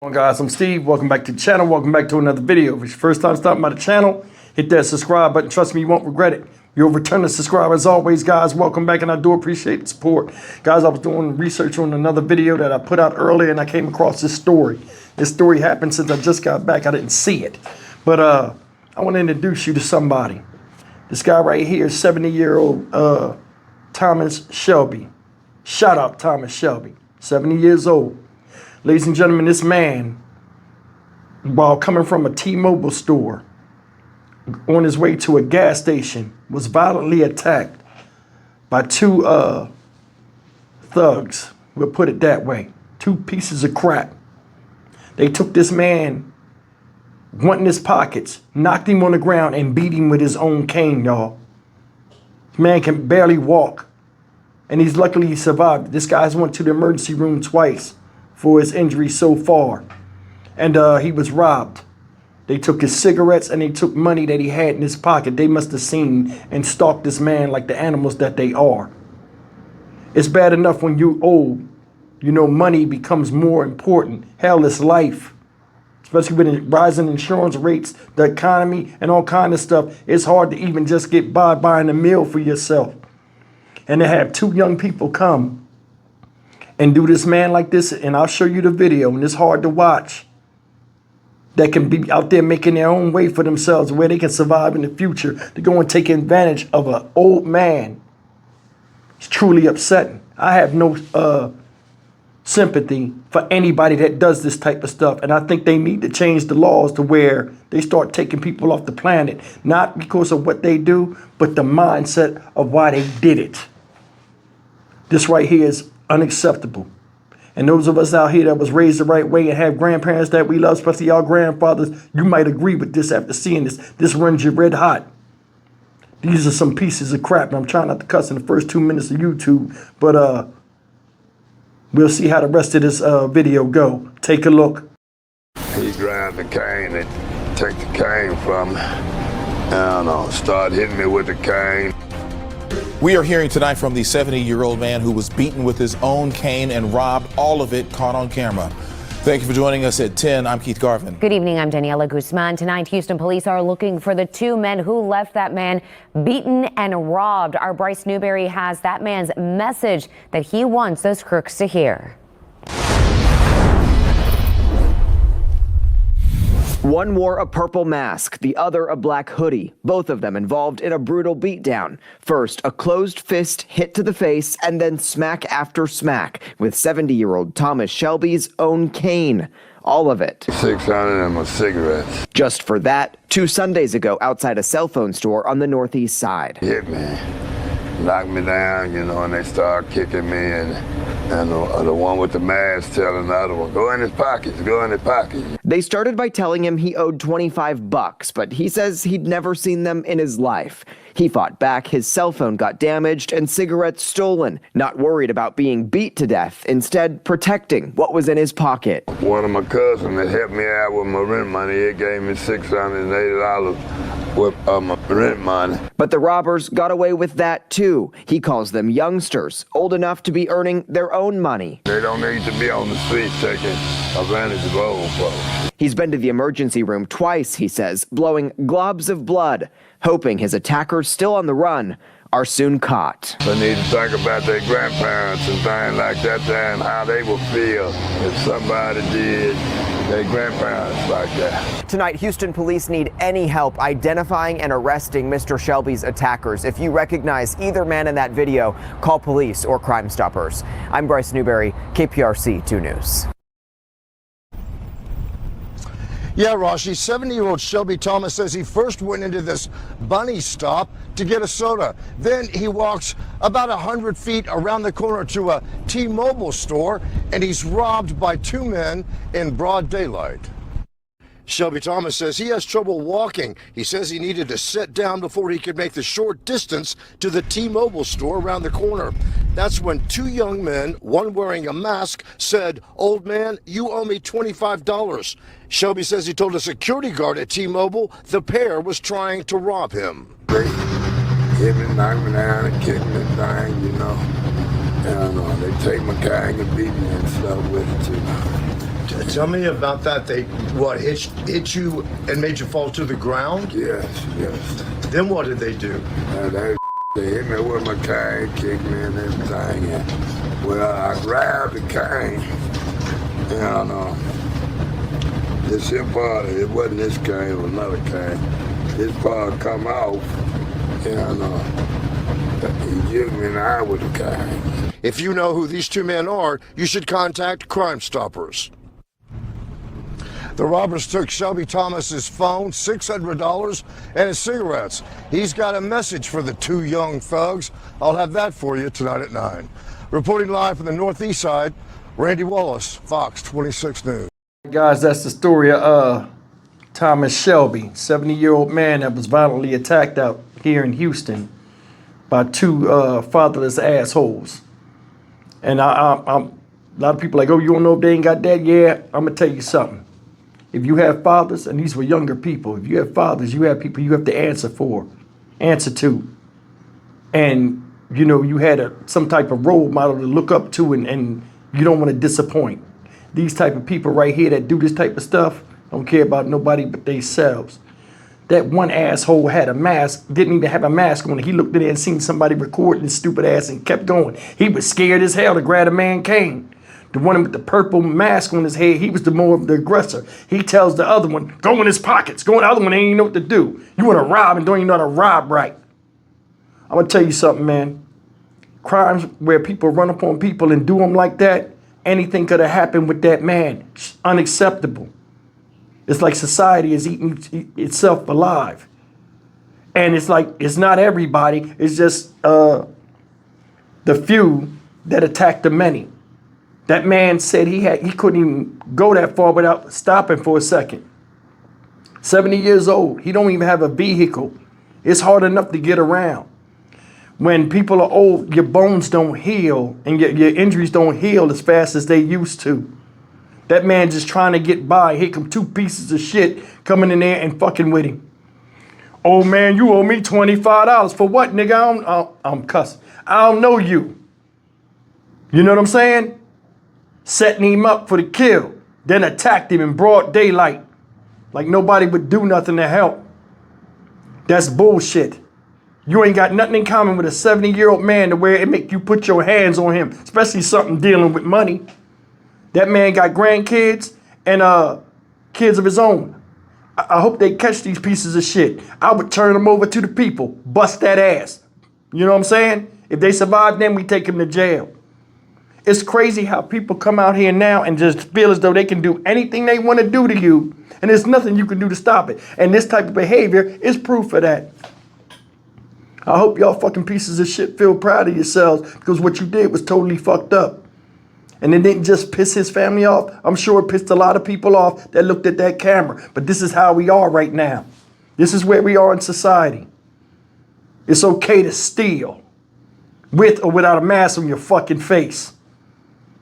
Hey guys, I'm Steve. Welcome back to the channel. Welcome back to another video. If it's your first time stopping by the channel, hit that subscribe button. Trust me, you won't regret it. You'll return to subscribe as always, guys. Welcome back, and I do appreciate the support. Guys, I was doing research on another video that I put out earlier, and I came across this story. This story happened since I just got back. I didn't see it. But I want to introduce you to somebody. This guy right here is 70-year-old Thomas Shelby. Shout out Thomas Shelby, 70 years old. Ladies and gentlemen, this man, while coming from a T-Mobile store on his way to a gas station, was violently attacked by two thugs. We'll put it that way. Two pieces of crap. They took this man, went in his pockets, knocked him on the ground, and beat him with his own cane, y'all. This man can barely walk, and luckily he survived. This guy's went to the emergency room twice for his injuries so far. And he was robbed. They took his cigarettes and they took money that he had in his pocket. They must have seen and stalked this man like the animals that they are. It's bad enough when you're old. You know, money becomes more important. Hell, it's life. Especially with the rising insurance rates, the economy, and all kind of stuff. It's hard to even just get by buying a meal for yourself. And to have two young people come and do this man like this, and I'll show you the video, and it's hard to watch, that can be out there making their own way for themselves, where they can survive in the future, to go and take advantage of an old man. It's truly upsetting. I have no sympathy for anybody that does this type of stuff, and I think they need to change the laws to where they start taking people off the planet, not because of what they do, but the mindset of why they did it. This right here is unacceptable. And those of us out here that was raised the right way and have grandparents that we love, especially our grandfathers, you might agree with this after seeing this. This runs you red hot. These are some pieces of crap, and I'm trying not to cuss in the first 2 minutes of YouTube, but we'll see how the rest of this video go. Take a look. He grabbed the cane and take the cane from me. I don't know, start hitting me with the cane. We are hearing tonight from the 70-year-old man who was beaten with his own cane and robbed, all of it caught on camera. Thank you for joining us at 10. I'm Keith Garvin. Good evening. I'm Daniela Guzman. Tonight, Houston police are looking for the two men who left that man beaten and robbed. Our Bryce Newberry has that man's message that he wants those crooks to hear. One wore a purple mask, the other a black hoodie, both of them involved in a brutal beatdown. First, a closed fist hit to the face, and then smack after smack with 70-year-old Thomas Shelby's own cane. All of it. 600 of them were cigarettes. Just for that, 2 Sundays ago outside a cell phone store on the northeast side. Hit me, knocked me down, you know, and they started kicking me, and the one with the mask telling the other one, go in his pockets, go in his pockets. They started by telling him he owed $25, but he says he'd never seen them in his life. He fought back, his cell phone got damaged, and cigarettes stolen. Not worried about being beat to death, instead protecting what was in his pocket. One of my cousins that helped me out with my rent money, he gave me $680 with my rent money. But the robbers got away with that too. He calls them youngsters, old enough to be earning their own money. They don't need to be on the street taking advantage of old folks. He's been to the emergency room twice, he says, blowing globs of blood, hoping his attackers still on the run are soon caught. They need to think about their grandparents and things like that and how they would feel if somebody did their grandparents like that. Tonight, Houston police need any help identifying and arresting Mr. Shelby's attackers. If you recognize either man in that video, call police or Crime Stoppers. I'm Bryce Newberry, KPRC 2 News. Yeah, Rashi, 70-year-old Shelby Thomas says he first went into this bunny stop to get a soda. Then he walks about 100 feet around the corner to a T-Mobile store, and he's robbed by two men in broad daylight. Shelby Thomas says he has trouble walking. He says he needed to sit down before he could make the short distance to the T-Mobile store around the corner. That's when two young men, one wearing a mask, said, "Old man, you owe me $25. Shelby says he told a security guard at T-Mobile the pair was trying to rob him. They hit me, knocked me down, and kicked me thing, you know. And they take my cane and beat me and stuff with it too. Tell me about that. They hit you and made you fall to the ground? Yes. Then what did they do? They hit me with my cane, kicked me and everything. And, well, I grabbed the cane. And this hip part, it wasn't this cane, it was another cane. This part come off, and he hit me in the eye with the cane. If you know who these two men are, you should contact Crime Stoppers. The robbers took Shelby Thomas's phone, $600, and his cigarettes. He's got a message for the two young thugs. I'll have that for you tonight at 9. Reporting live from the Northeast Side, Randy Wallace, Fox 26 News. Guys, that's the story of Thomas Shelby, 70-year-old man that was violently attacked out here in Houston by two fatherless assholes. And a lot of people like, oh, you don't know if they ain't got that? Yeah, I'm going to tell you something. If you have fathers, and these were younger people, if you have fathers, you have people you have to answer to. And, you know, you had some type of role model to look up to, and you don't want to disappoint. These type of people right here that do this type of stuff don't care about nobody but themselves. That one asshole had a mask, didn't even have a mask on. He looked at it and seen somebody recording his stupid ass and kept going. He was scared as hell to grab a man cane. The one with the purple mask on his head, he was the more of the aggressor. He tells the other one, go in his pockets. Go in the other one, they ain't even know what to do. You want to rob and don't even know how to rob right. I'm going to tell you something, man. Crimes where people run up on people and do them like that, anything could have happened with that man. It's unacceptable. It's like society is eating itself alive. And it's like, it's not everybody. It's just the few that attack the many. That man said he couldn't even go that far without stopping for a second. 70 years old. He don't even have a vehicle. It's hard enough to get around. When people are old, your bones don't heal and your injuries don't heal as fast as they used to. That man just trying to get by. Here come two pieces of shit coming in there and fucking with him. Oh man, you owe me $25. For what, nigga? I'm cussing. I don't know you. You know what I'm saying? Setting him up for the kill. Then attacked him in broad daylight. Like nobody would do nothing to help. That's bullshit. You ain't got nothing in common with a 70-year-old man to where it make you put your hands on him, especially something dealing with money. That man got grandkids and kids of his own. I hope they catch these pieces of shit. I would turn them over to the people, bust that ass. You know what I'm saying? If they survive, then we take them to jail. It's crazy how people come out here now and just feel as though they can do anything they want to do to you, and there's nothing you can do to stop it. And this type of behavior is proof of that. I hope y'all fucking pieces of shit feel proud of yourselves, because what you did was totally fucked up. And it didn't just piss his family off. I'm sure it pissed a lot of people off that looked at that camera. But this is how we are right now. This is where we are in society. It's okay to steal with or without a mask on your fucking face.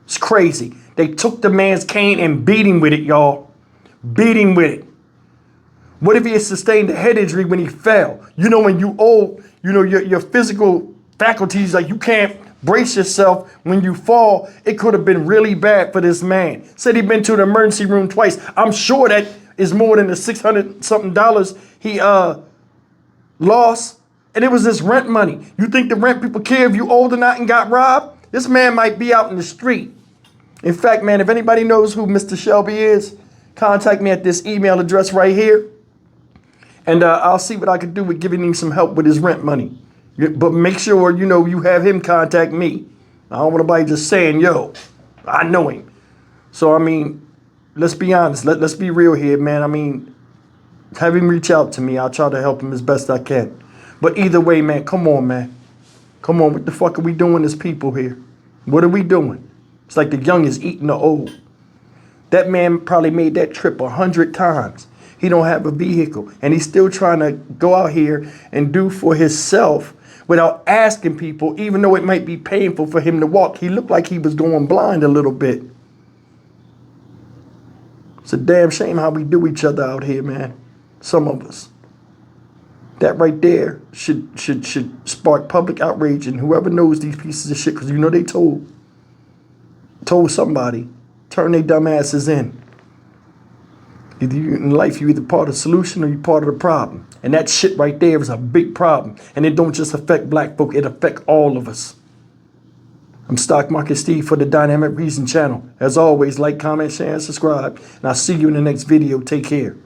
It's crazy. They took the man's cane and beat him with it, y'all. Beat him with it. What if he had sustained a head injury when he fell? You know, when you old, you know, your physical faculties, like you can't brace yourself when you fall. It could have been really bad for this man. Said he'd been to the emergency room twice. I'm sure that is more than the $600-something he lost. And it was this rent money. You think the rent people care if you old or not and got robbed? This man might be out in the street. In fact, man, if anybody knows who Mr. Shelby is, contact me at this email address right here. And I'll see what I can do with giving him some help with his rent money. But make sure, you know, you have him contact me. I don't want nobody just saying, yo, I know him. So, I mean, let's be honest. Let's be real here, man. I mean, have him reach out to me. I'll try to help him as best I can. But either way, man, come on, man. Come on, what the fuck are we doing as people here? What are we doing? It's like the young is eating the old. That man probably made that trip 100 times. He don't have a vehicle, and he's still trying to go out here and do for himself without asking people, even though it might be painful for him to walk. He looked like he was going blind a little bit. It's a damn shame how we do each other out here, man. Some of us. That right there should spark public outrage, and whoever knows these pieces of shit, because you know they told somebody, turn their dumb asses in. In life, you're either part of the solution or you're part of the problem. And that shit right there is a big problem. And it don't just affect black folk, it affects all of us. I'm Stock Market Steve for the Dynamic Reason channel. As always, like, comment, share, and subscribe. And I'll see you in the next video. Take care.